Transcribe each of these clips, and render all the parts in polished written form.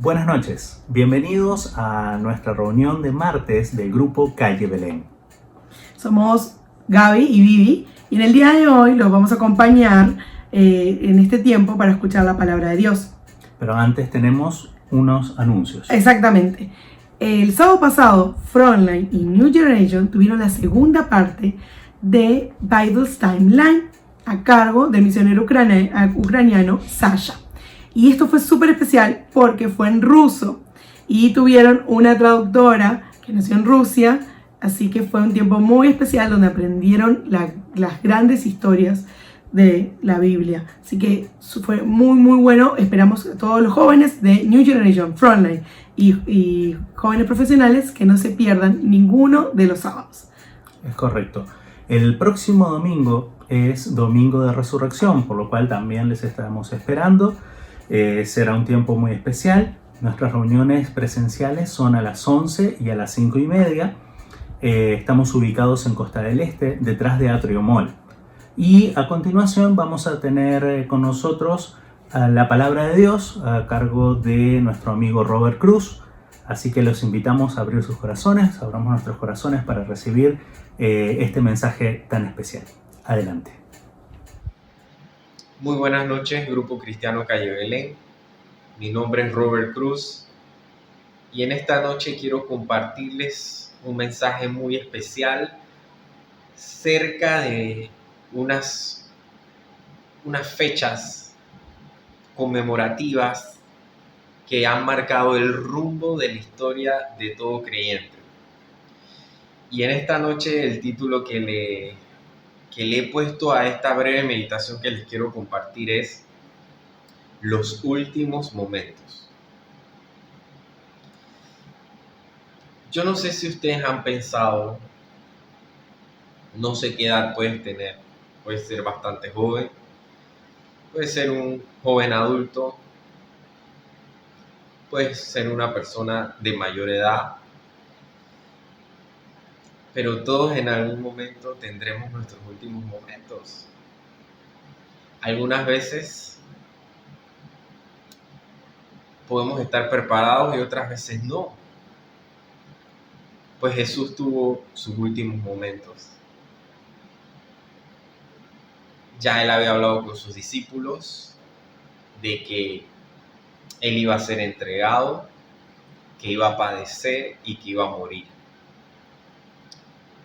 Buenas noches, bienvenidos a nuestra reunión de martes del grupo Calle Belén. Somos Gaby y Vivi y en el día de hoy los vamos a acompañar en este tiempo para escuchar la palabra de Dios. Pero antes tenemos unos anuncios. Exactamente. El sábado pasado, Frontline y New Generation tuvieron la segunda parte de Bible's Timeline a cargo del misionero ucraniano Sasha. Y esto fue súper especial porque fue en ruso y tuvieron una traductora que nació en Rusia, así que fue un tiempo muy especial donde aprendieron las grandes historias de la Biblia. Así que fue muy bueno. Esperamos a todos los jóvenes de New Generation, Frontline y jóvenes profesionales que no se pierdan ninguno de los sábados. Es correcto. El próximo domingo es Domingo de Resurrección, por lo cual también les estamos esperando. Será un tiempo muy especial. Nuestras reuniones presenciales son a las 11 y a las 5:30. Estamos ubicados en Costa del Este, detrás de Atrio Mall. Y a continuación vamos a tener con nosotros la palabra de Dios a cargo de nuestro amigo Robert Cruz. Así que los invitamos a abrir sus corazones, abramos nuestros corazones para recibir este mensaje tan especial. Adelante. Muy buenas noches, Grupo Cristiano Calle Belén. Mi nombre es Robert Cruz y en esta noche quiero compartirles un mensaje muy especial cerca de unas fechas conmemorativas que han marcado el rumbo de la historia de todo creyente. Y en esta noche el título que le he puesto a esta breve meditación que les quiero compartir es Los últimos momentos. Yo no sé si ustedes han pensado, no sé qué edad puedes tener, puedes ser bastante joven, puedes ser un joven adulto, puedes ser una persona de mayor edad, pero todos en algún momento tendremos nuestros últimos momentos. Algunas veces podemos estar preparados y otras veces no. Pues Jesús tuvo sus últimos momentos. Ya él había hablado con sus discípulos de que él iba a ser entregado, que iba a padecer y que iba a morir.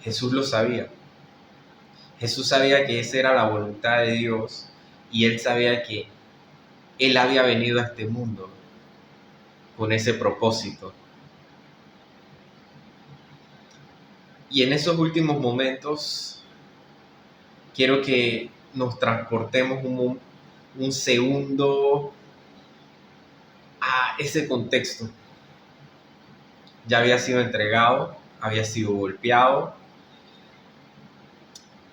Jesús lo sabía. Jesús sabía que esa era la voluntad de Dios y él sabía que él había venido a este mundo con ese propósito. Y en esos últimos momentos quiero que nos transportemos un segundo a ese contexto. Ya había sido entregado, había sido golpeado.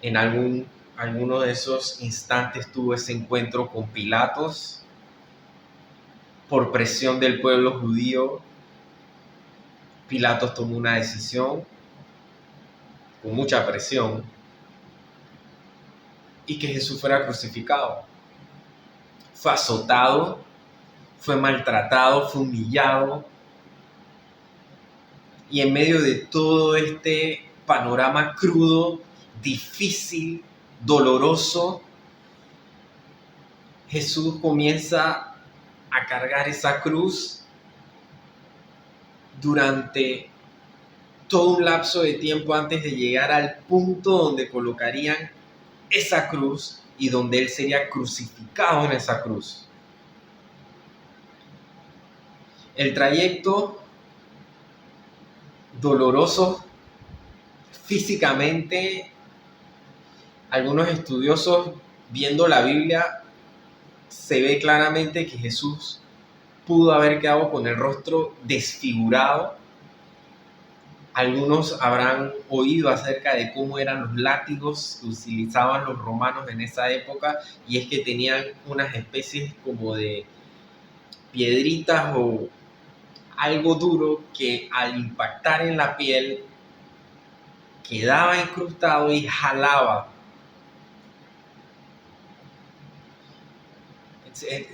En alguno de esos instantes tuvo ese encuentro con Pilatos. Por presión del pueblo judío, Pilatos tomó una decisión con mucha presión y que Jesús fuera crucificado. Fue azotado, fue maltratado, fue humillado. Y en medio de todo este panorama crudo, difícil, doloroso, Jesús comienza a cargar esa cruz durante todo un lapso de tiempo antes de llegar al punto donde colocarían esa cruz y donde él sería crucificado en esa cruz. El trayecto doloroso físicamente, algunos estudiosos viendo la Biblia se ve claramente que Jesús pudo haber quedado con el rostro desfigurado. Algunos habrán oído acerca de cómo eran los látigos que utilizaban los romanos en esa época, y es que tenían unas especies como de piedritas o algo duro que al impactar en la piel quedaba incrustado y jalaba.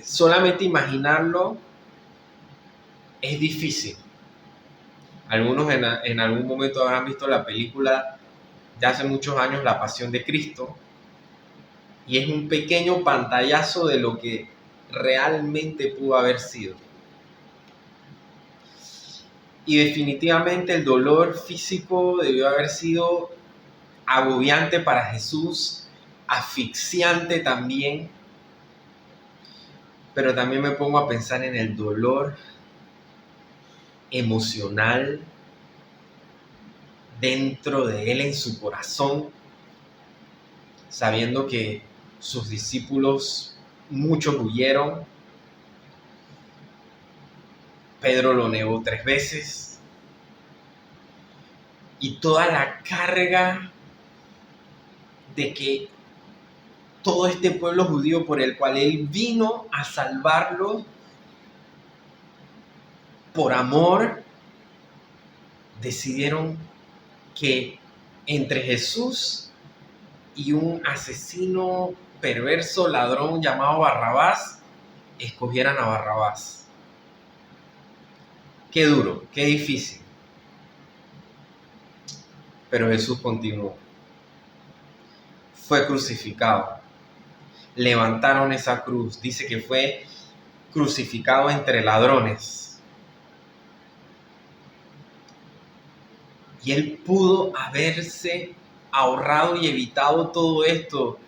Solamente imaginarlo es difícil. Algunos en algún momento habrán visto la película de hace muchos años, La Pasión de Cristo, y es un pequeño pantallazo de lo que realmente pudo haber sido. Y definitivamente el dolor físico debió haber sido agobiante para Jesús, asfixiante también, pero también me pongo a pensar en el dolor emocional dentro de él, en su corazón, sabiendo que sus discípulos, muchos huyeron. Pedro lo negó 3 veces. Y toda la carga de que todo este pueblo judío por el cual él vino a salvarlo, por amor, decidieron que entre Jesús y un asesino perverso, ladrón llamado Barrabás, escogieran a Barrabás. Qué duro, qué difícil. Pero Jesús continuó. Fue crucificado. Levantaron esa cruz. Dice que fue crucificado entre ladrones. Y él pudo haberse ahorrado y evitado todo esto,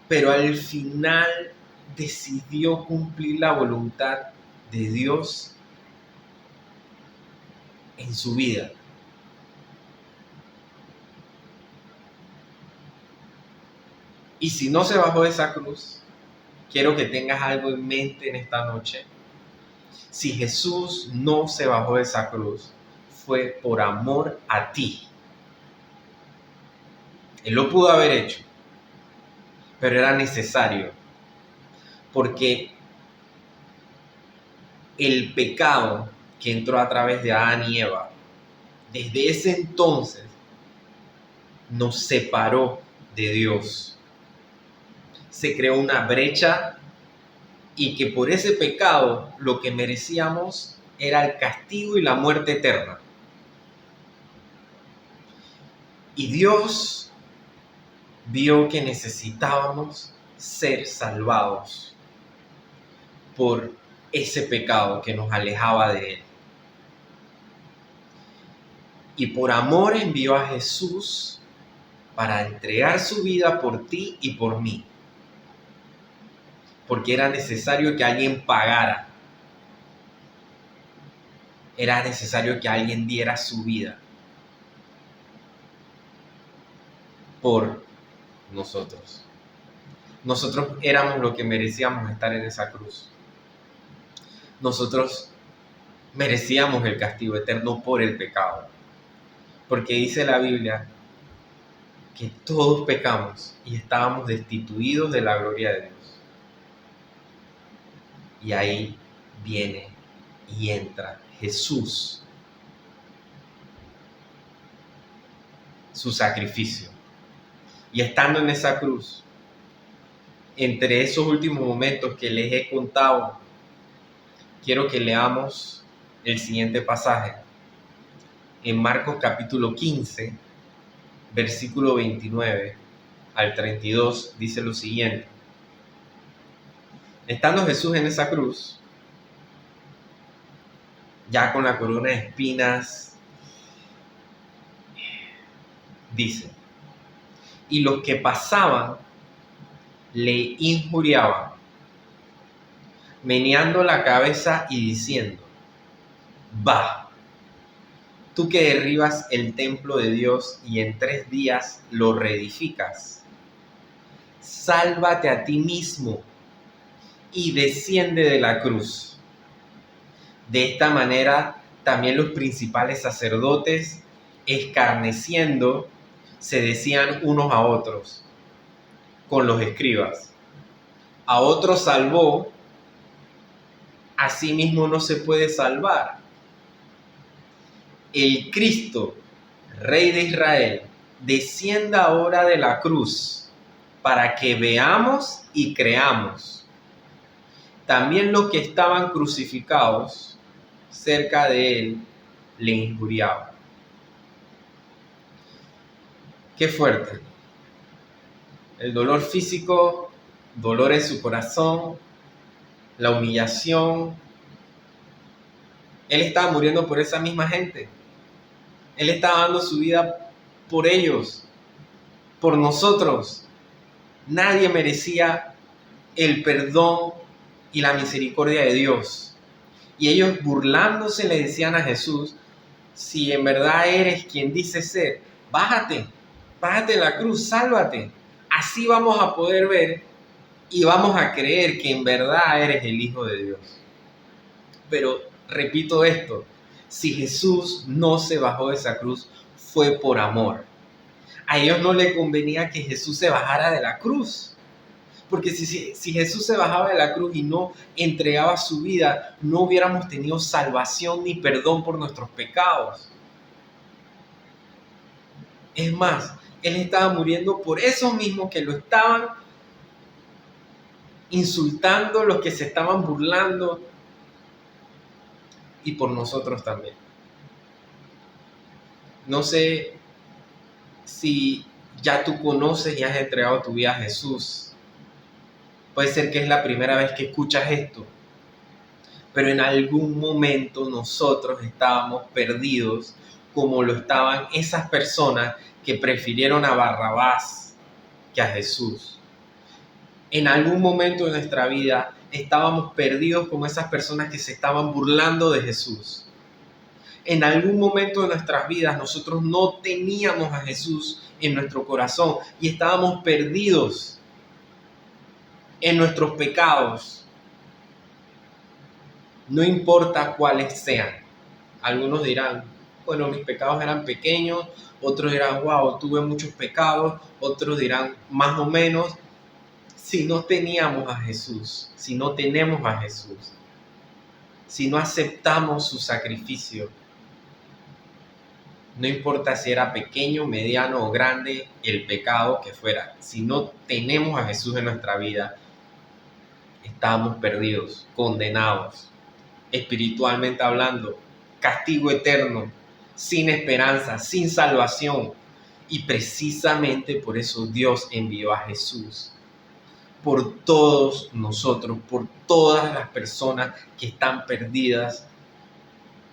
pero al final decidió cumplir la voluntad de Dios en su vida. Y si no se bajó de esa cruz, quiero que tengas algo en mente en esta noche. Si Jesús no se bajó de esa cruz, fue por amor a ti. Él lo pudo haber hecho, pero era necesario, porque el pecado que entró a través de Adán y Eva, desde ese entonces nos separó de Dios. Se creó una brecha y que por ese pecado lo que merecíamos era el castigo y la muerte eterna. Y Dios vio que necesitábamos ser salvados por ese pecado que nos alejaba de Él. Y por amor envió a Jesús para entregar su vida por ti y por mí. Porque era necesario que alguien pagara. Era necesario que alguien diera su vida por nosotros. Nosotros éramos lo que merecíamos estar en esa cruz. Nosotros merecíamos el castigo eterno por el pecado. Porque dice la Biblia que todos pecamos y estábamos destituidos de la gloria de Dios. Y ahí viene y entra Jesús, su sacrificio. Y estando en esa cruz, entre esos últimos momentos que les he contado, quiero que leamos el siguiente pasaje. En Marcos capítulo 15, versículo 29 al 32, dice lo siguiente. Estando Jesús en esa cruz, ya con la corona de espinas, dice, y los que pasaban le injuriaban, meneando la cabeza y diciendo, va, tú que derribas el templo de Dios y en 3 días lo reedificas, sálvate a ti mismo y desciende de la cruz. De esta manera también los principales sacerdotes, escarneciendo, se decían unos a otros con los escribas, a otro salvó, a sí mismo no se puede salvar. El Cristo, Rey de Israel, descienda ahora de la cruz para que veamos y creamos. También los que estaban crucificados cerca de él le injuriaban. Qué fuerte. El dolor físico, dolor en su corazón, la humillación. Él estaba muriendo por esa misma gente. Él estaba dando su vida por ellos, por nosotros. Nadie merecía el perdón y la misericordia de Dios. Y ellos, burlándose, le decían a Jesús: si en verdad eres quien dices ser, bájate de la cruz, sálvate. Así vamos a poder ver y vamos a creer que en verdad eres el Hijo de Dios. Pero repito esto: si Jesús no se bajó de esa cruz, fue por amor. A ellos no les convenía que Jesús se bajara de la cruz. Porque si Jesús se bajaba de la cruz y no entregaba su vida, no hubiéramos tenido salvación ni perdón por nuestros pecados. Es más, Él estaba muriendo por esos mismos que lo estaban insultando, los que se estaban burlando, y por nosotros también. No sé si ya tú conoces y has entregado tu vida a Jesús. Puede ser que es la primera vez que escuchas esto, pero en algún momento nosotros estábamos perdidos como lo estaban esas personas que prefirieron a Barrabás que a Jesús. En algún momento de nuestra vida estábamos perdidos como esas personas que se estaban burlando de Jesús. En algún momento de nuestras vidas nosotros no teníamos a Jesús en nuestro corazón y estábamos perdidos en nuestros pecados, no importa cuáles sean. Algunos dirán: bueno, mis pecados eran pequeños. Otros dirán: wow, tuve muchos pecados. Otros dirán: más o menos. Si no teníamos a Jesús, si no tenemos a Jesús, si no aceptamos su sacrificio, no importa si era pequeño, mediano o grande el pecado que fuera, si no tenemos a Jesús en nuestra vida, estamos perdidos, condenados, espiritualmente hablando, castigo eterno, sin esperanza, sin salvación. Y precisamente por eso Dios envió a Jesús, por todos nosotros, por todas las personas que están perdidas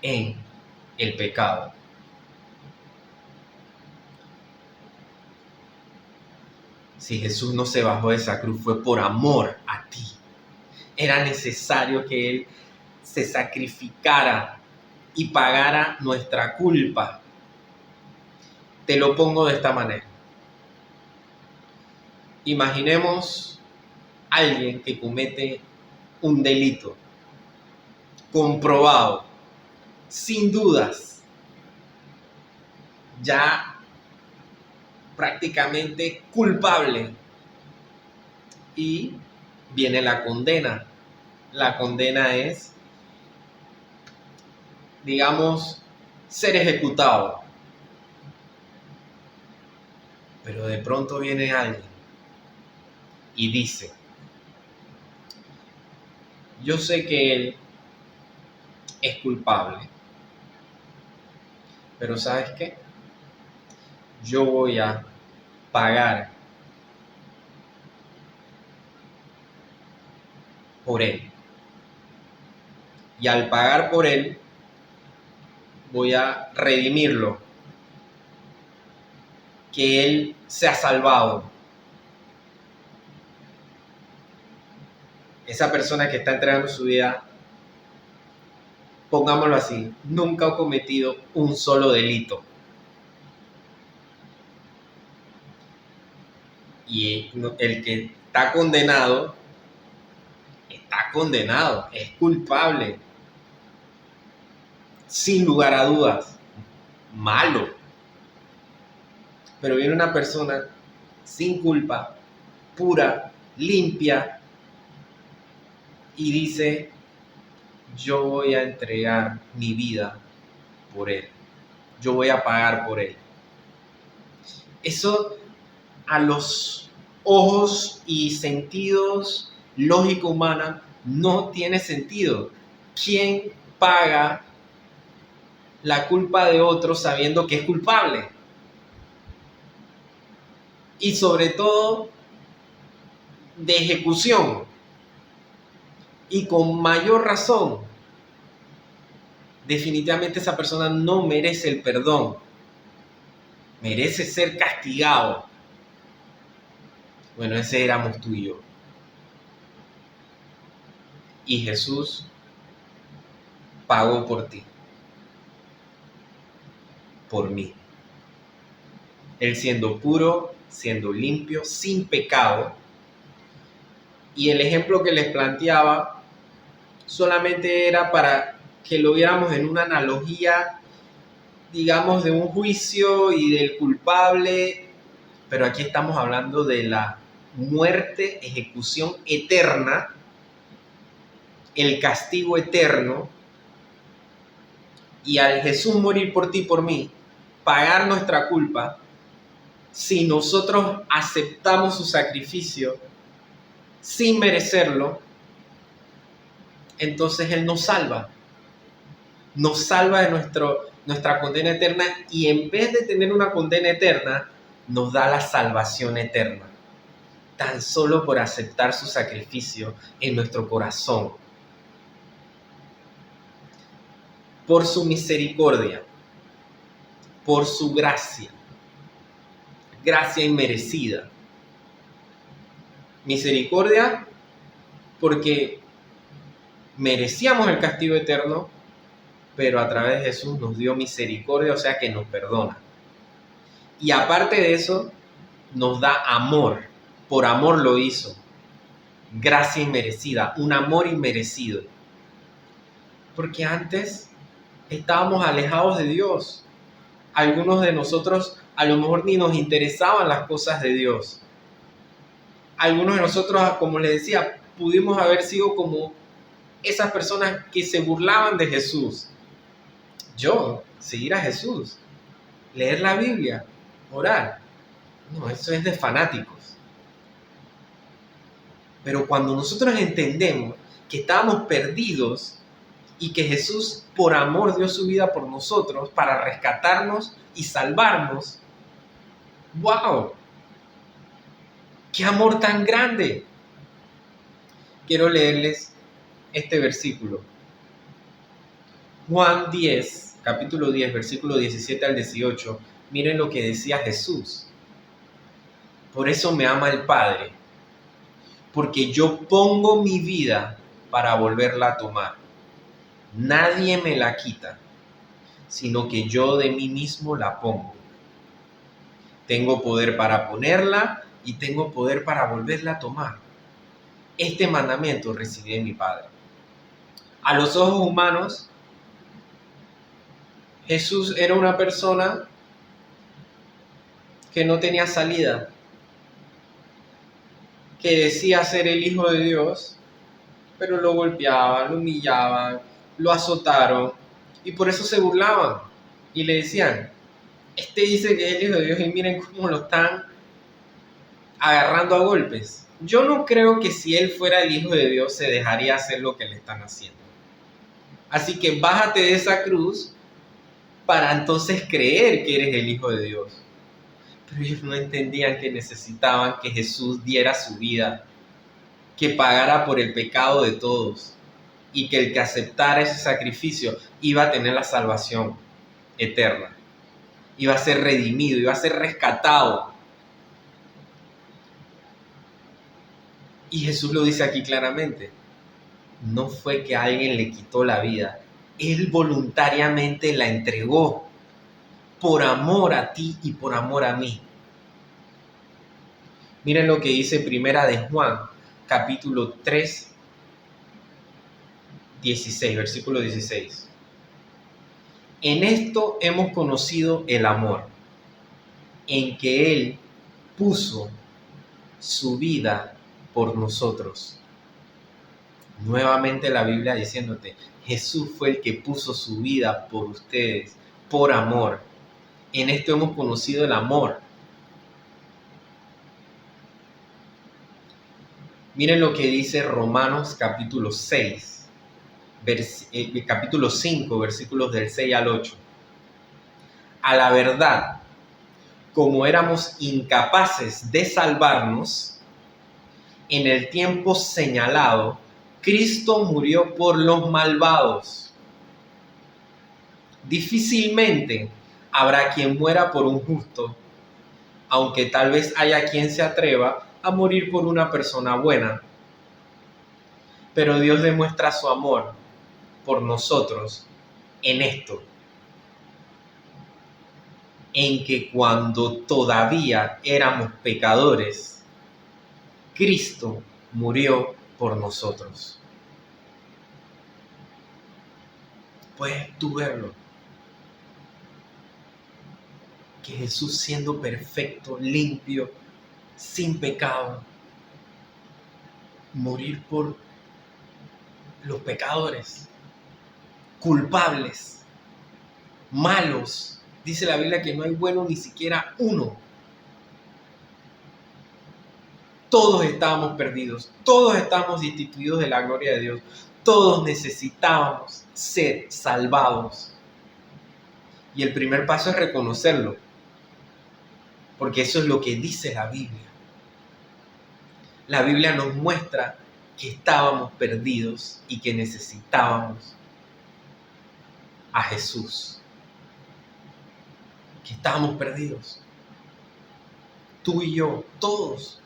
en el pecado. Si Jesús no se bajó de esa cruz, fue por amor a ti. Era necesario que Él se sacrificara y pagara nuestra culpa. Te lo pongo de esta manera. Imaginemos a alguien que comete un delito comprobado, sin dudas, ya prácticamente culpable, y viene la condena. La condena es, digamos, ser ejecutado. Pero de pronto viene alguien y dice: yo sé que él es culpable, pero ¿sabes qué? Yo voy a pagar por él. Y al pagar por él, voy a redimirlo. Que él sea salvado. Esa persona que está entregando su vida, pongámoslo así, nunca ha cometido un solo delito. Y el que está condenado, es culpable. Sin lugar a dudas, malo. Pero viene una persona sin culpa, pura, limpia, y dice: yo voy a entregar mi vida por él. Yo voy a pagar por él. Eso, a los ojos y sentidos lógica humana, no tiene sentido. ¿Quién paga la culpa de otro sabiendo que es culpable. Y sobre todo, de ejecución. Y con mayor razón, definitivamente esa persona no merece el perdón. Merece ser castigado. Bueno, ese éramos tú y yo. Y Jesús pagó por ti. Por mí. Él siendo puro, siendo limpio, sin pecado. Y el ejemplo que les planteaba solamente era para que lo viéramos en una analogía, digamos, de un juicio y del culpable, pero aquí estamos hablando de la muerte, ejecución eterna, el castigo eterno, y al Jesús morir por ti y por mí, pagar nuestra culpa, si nosotros aceptamos su sacrificio sin merecerlo, entonces Él nos salva de nuestra condena eterna, y en vez de tener una condena eterna, nos da la salvación eterna, tan solo por aceptar su sacrificio en nuestro corazón. Por su misericordia, por su gracia inmerecida. Misericordia porque merecíamos el castigo eterno, pero a través de Jesús nos dio misericordia, o sea que nos perdona. Y aparte de eso, nos da amor. Por amor lo hizo. Gracia inmerecida, un amor inmerecido. Porque antes estábamos alejados de Dios. Algunos de nosotros a lo mejor ni nos interesaban las cosas de Dios. Algunos de nosotros, como les decía, pudimos haber sido como esas personas que se burlaban de Jesús. Yo, seguir a Jesús, leer la Biblia, orar. No, eso es de fanáticos. Pero cuando nosotros entendemos que estábamos perdidos y que Jesús por amor dio su vida por nosotros para rescatarnos y salvarnos, ¡wow! ¡Qué amor tan grande! Quiero leerles este versículo. Juan 10, capítulo 10, versículo 17 al 18. Miren lo que decía Jesús. Por eso me ama el Padre, porque yo pongo mi vida para volverla a tomar. Nadie me la quita, sino que yo de mí mismo la pongo. Tengo poder para ponerla y tengo poder para volverla a tomar. Este mandamiento recibí de mi Padre. A los ojos humanos, Jesús era una persona que no tenía salida, que decía ser el Hijo de Dios, pero lo golpeaban, lo humillaban, lo azotaron, y por eso se burlaban y le decían, este dice que es el Hijo de Dios y miren cómo lo están agarrando a golpes. Yo no creo que si él fuera el Hijo de Dios se dejaría hacer lo que le están haciendo. Así que bájate de esa cruz para entonces creer que eres el Hijo de Dios. Pero ellos no entendían que necesitaban que Jesús diera su vida, que pagara por el pecado de todos y que el que aceptara ese sacrificio iba a tener la salvación eterna, iba a ser redimido, iba a ser rescatado. Y Jesús lo dice aquí claramente, no fue que alguien le quitó la vida, Él voluntariamente la entregó por amor a ti y por amor a mí. Miren lo que dice Primera de Juan, capítulo 3, 16, versículo 16. En esto hemos conocido el amor, en que Él puso su vida por nosotros. Nuevamente la Biblia diciéndote, Jesús fue el que puso su vida por ustedes, por amor. En esto hemos conocido el amor. Miren lo que dice Romanos capítulo 6, capítulo 5, versículos del 6 al 8. a la verdad, como éramos incapaces de salvarnos, en el tiempo señalado, Cristo murió por los malvados. Difícilmente habrá quien muera por un justo, aunque tal vez haya quien se atreva a morir por una persona buena. Pero Dios demuestra su amor por nosotros en esto, en que cuando todavía éramos pecadores, Cristo murió por nosotros. Puedes tú verlo, que Jesús, siendo perfecto, limpio, sin pecado, morir por los pecadores, culpables, malos. Dice la Biblia que no hay bueno ni siquiera uno. Todos estábamos perdidos, todos estábamos destituidos de la gloria de Dios, todos necesitábamos ser salvados. Y el primer paso es reconocerlo, porque eso es lo que dice la Biblia. La Biblia nos muestra que estábamos perdidos y que necesitábamos a Jesús. Que estábamos perdidos. Tú y yo, todos.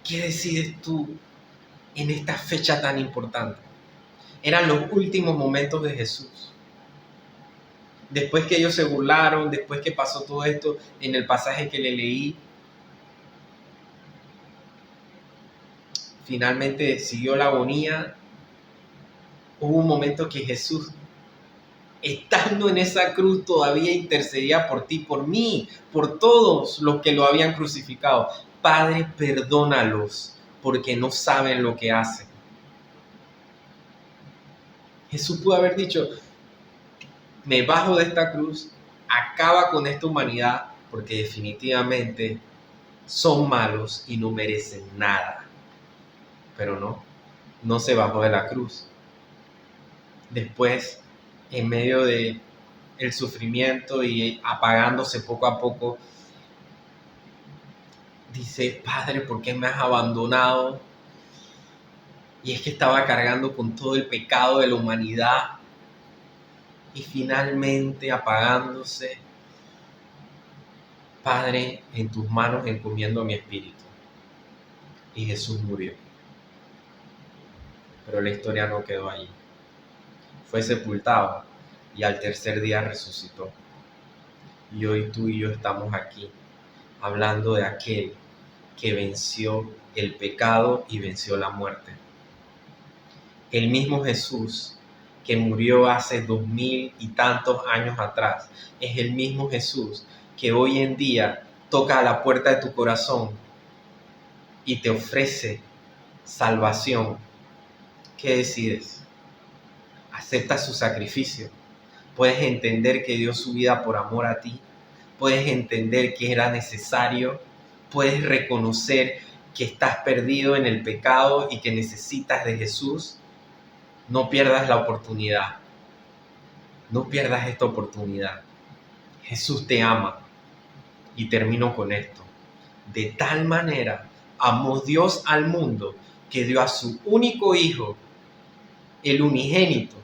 ¿Qué decides tú en esta fecha tan importante? Eran los últimos momentos de Jesús. Después que ellos se burlaron, después que pasó todo esto, en el pasaje que le leí, finalmente siguió la agonía. Hubo un momento que Jesús, estando en esa cruz, todavía intercedía por ti, por mí, por todos los que lo habían crucificado. Padre, perdónalos, porque no saben lo que hacen. Jesús pudo haber dicho, me bajo de esta cruz, acaba con esta humanidad, porque definitivamente son malos y no merecen nada. Pero no se bajó de la cruz. Después, en medio de el sufrimiento y apagándose poco a poco, dice, Padre, ¿por qué me has abandonado? Y es que estaba cargando con todo el pecado de la humanidad. Y finalmente, apagándose, Padre, en tus manos encomiendo mi espíritu. Y Jesús murió. Pero la historia no quedó allí. Fue sepultado y al tercer día resucitó. Y hoy tú y yo estamos aquí hablando de aquel que venció el pecado y venció la muerte. El mismo Jesús que murió hace 2000 y tantos años atrás es el mismo Jesús que hoy en día toca a la puerta de tu corazón y te ofrece salvación. ¿Qué decides? Aceptas su sacrificio. Puedes entender que dio su vida por amor a ti. Puedes entender que era necesario. Puedes reconocer que estás perdido en el pecado y que necesitas de Jesús. No pierdas la oportunidad. No pierdas esta oportunidad. Jesús te ama. Y termino con esto. De tal manera amó Dios al mundo que dio a su único Hijo, el unigénito,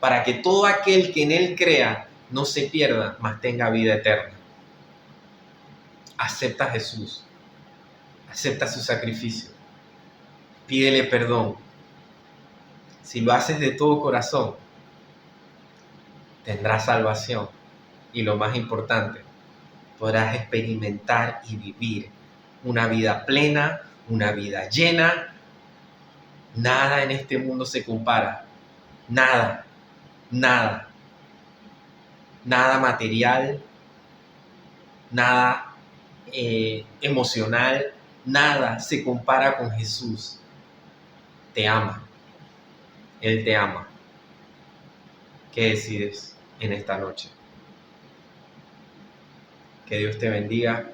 para que todo aquel que en Él crea no se pierda, mas tenga vida eterna. Acepta a Jesús. Acepta su sacrificio. Pídele perdón. Si lo haces de todo corazón, tendrás salvación. Y lo más importante, podrás experimentar y vivir una vida plena, una vida llena. Nada en este mundo se compara. Nada. Nada material, nada emocional, nada se compara con Jesús. Te ama. Él te ama. ¿Qué decides en esta noche? Que Dios te bendiga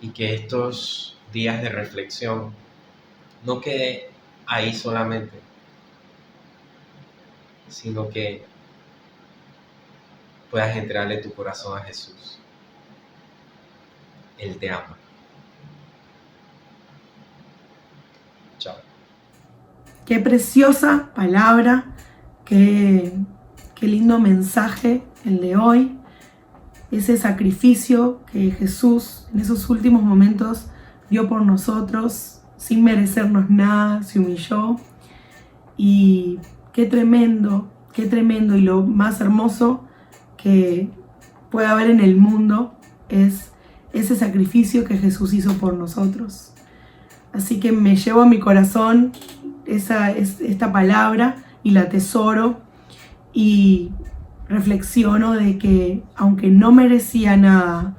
y que estos días de reflexión no quede ahí solamente, sino que puedas entregarle tu corazón a Jesús. Él te ama. Chao. Qué preciosa palabra, qué lindo mensaje el de hoy. Ese sacrificio que Jesús en esos últimos momentos dio por nosotros, sin merecernos nada, se humilló. Y qué tremendo, y lo más hermoso que puede haber en el mundo es ese sacrificio que Jesús hizo por nosotros. Así que me llevo a mi corazón esta palabra y la atesoro y reflexiono de que aunque no merecía nada,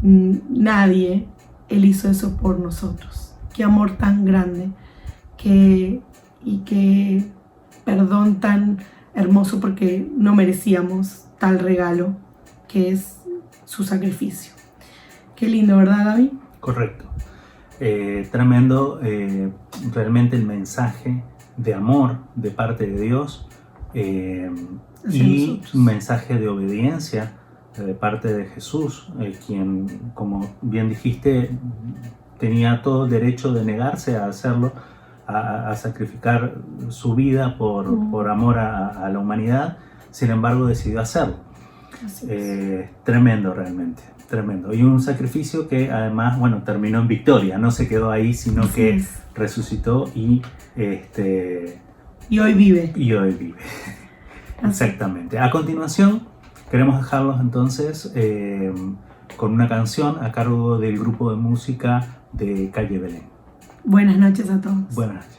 nadie, Él hizo eso por nosotros. Qué amor tan grande y qué perdón tan hermoso, porque no merecíamos tal regalo que es su sacrificio. Qué lindo, ¿verdad, Gaby? Correcto. Tremendo, realmente el mensaje de amor de parte de Dios y nosotros. un mensaje de obediencia de parte de Jesús, quien, como bien dijiste, tenía todo el derecho de negarse a hacerlo, a sacrificar su vida por amor a la humanidad. Sin embargo, decidió hacerlo. Tremendo, realmente, tremendo. Y un sacrificio que además, bueno, terminó en victoria. No se quedó ahí, sino Así que es. resucitó y hoy vive. y hoy vive. Exactamente. A continuación, queremos dejarlos entonces con una canción a cargo del grupo de música de Calle Belén. Buenas noches a todos. Buenas noches.